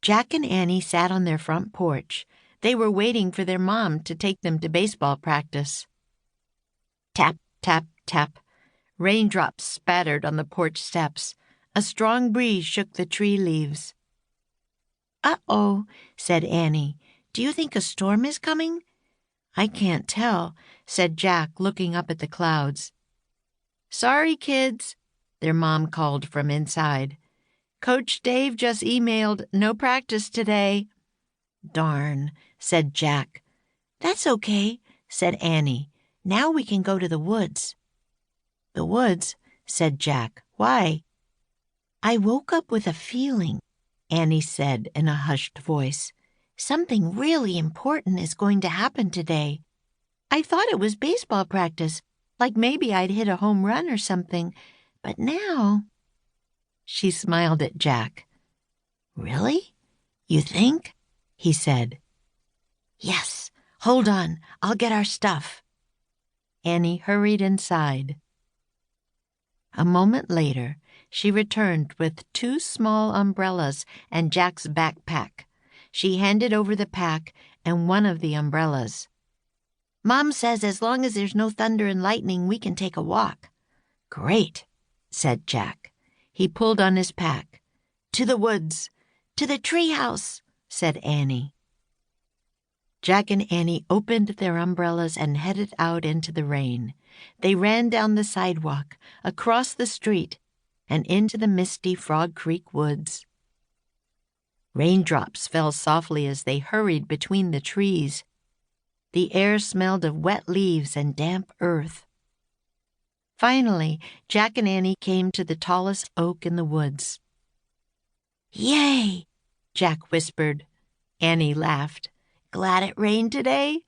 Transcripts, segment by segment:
Jack and Annie sat on their front porch. They were waiting for their mom to take them to baseball practice. Tap, tap, tap. Raindrops spattered on the porch steps. A strong breeze shook the tree leaves. "Uh-oh," said Annie. "Do you think a storm is coming?" "I can't tell," said Jack, looking up at the clouds. "Sorry, kids," their mom called from inside. "Coach Dave just emailed no practice today." "Darn," said Jack. "That's okay," said Annie. "Now we can go to the woods." "The woods?" said Jack. "Why?" "I woke up with a feeling," Annie said in a hushed voice. "Something really important is going to happen today. I thought it was baseball practice, like maybe I'd hit a home run or something, but now—" She smiled at Jack. "Really? You think?" he said. "Yes. Hold on. I'll get our stuff." Annie hurried inside. A moment later, she returned with 2 small umbrellas and Jack's backpack. She handed over the pack and one of the umbrellas. "Mom says as long as there's no thunder and lightning, we can take a walk." "Great," said Jack. He pulled on his pack. "To the woods." "To the treehouse," said Annie. Jack and Annie opened their umbrellas and headed out into the rain. They ran down the sidewalk, across the street, and into the misty Frog Creek woods. Raindrops fell softly as they hurried between the trees. The air smelled of wet leaves and damp earth. Finally, Jack and Annie came to the tallest oak in the woods. "Yay!" Jack whispered. Annie laughed. "Glad it rained today?"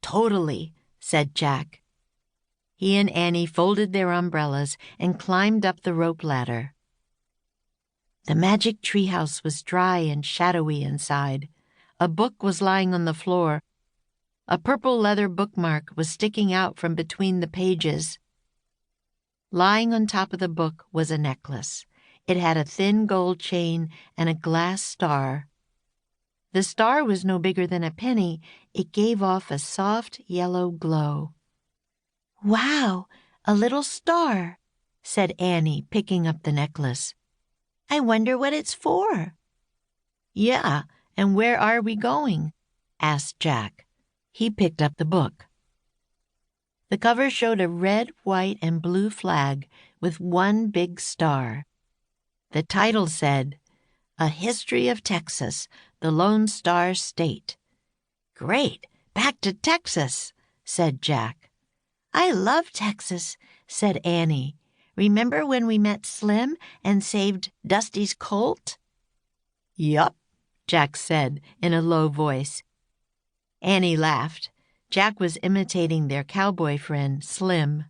"Totally," said Jack. He and Annie folded their umbrellas and climbed up the rope ladder. The magic treehouse was dry and shadowy inside. A book was lying on the floor. A purple leather bookmark was sticking out from between the pages. Lying on top of the book was a necklace. It had a thin gold chain and a glass star. The star was no bigger than a penny. It gave off a soft yellow glow. "Wow, a little star," said Annie, picking up the necklace. "I wonder what it's for." "Yeah, and where are we going?" asked Jack. He picked up the book. The cover showed a red, white, and blue flag with one big star. The title said, "A History of Texas, the Lone Star State." "Great! Back to Texas," said Jack. "I love Texas," said Annie. "Remember when we met Slim and saved Dusty's colt?" "Yup," Jack said in a low voice. Annie laughed. Jack was imitating their cowboy friend, Slim.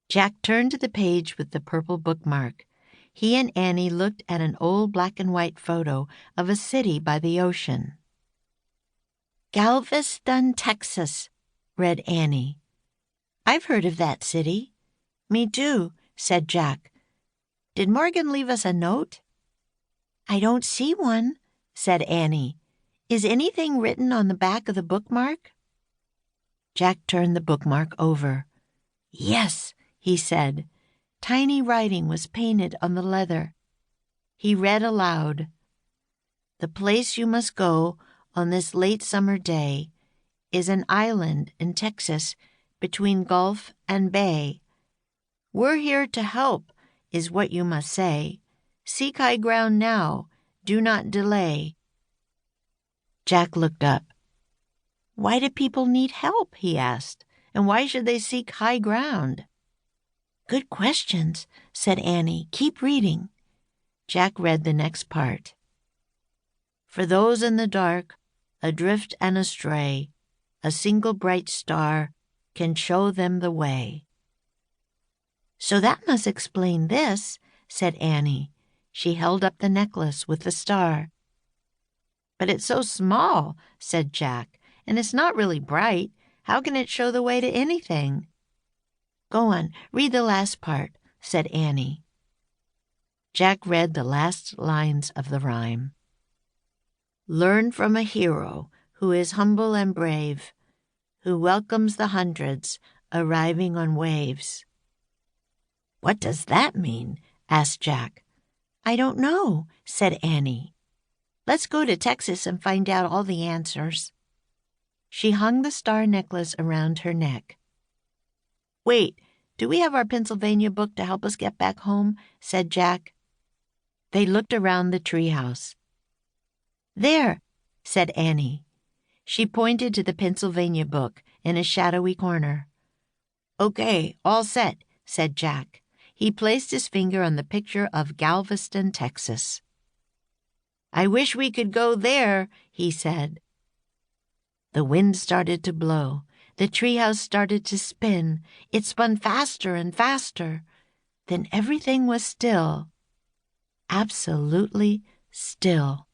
Jack turned to the page with the purple bookmark. He and Annie looked at an old black and white photo of a city by the ocean. "Galveston, Texas," read Annie. "I've heard of that city." "Me too," said Jack. "Did Morgan leave us a note?" "I don't see one," said Annie. "Is anything written on the back of the bookmark?" Jack turned the bookmark over. "Yes," he said. Tiny writing was painted on the leather. He read aloud, "The place you must go on this late summer day is an island in Texas between Gulf and Bay. We're here to help, is what you must say. Seek high ground now. Do not delay." Jack looked up. "Why do people need help?" he asked. "And why should they seek high ground?" "Good questions," said Annie. "Keep reading." Jack read the next part. "For those in the dark, adrift and astray, a single bright star can show them the way." "So that must explain this," said Annie. She held up the necklace with the star. "But it's so small," said Jack, "and it's not really bright. How can it show the way to anything?" "Go on, read the last part," said Annie. Jack read the last lines of the rhyme. Learn from a hero who is humble and brave, who welcomes the hundreds arriving on waves." "What does that mean?" asked Jack. "I don't know," said Annie. "Let's go to Texas and find out all the answers." She hung the star necklace around her neck. "Wait, do we have our Pennsylvania book to help us get back home?" said Jack. They looked around the treehouse. "There," said Annie. She pointed to the Pennsylvania book in a shadowy corner. "Okay, all set," said Jack. He placed his finger on the picture of Galveston, Texas. "I wish we could go there," he said. The wind started to blow. The treehouse started to spin. It spun faster and faster. Then everything was still. Absolutely still.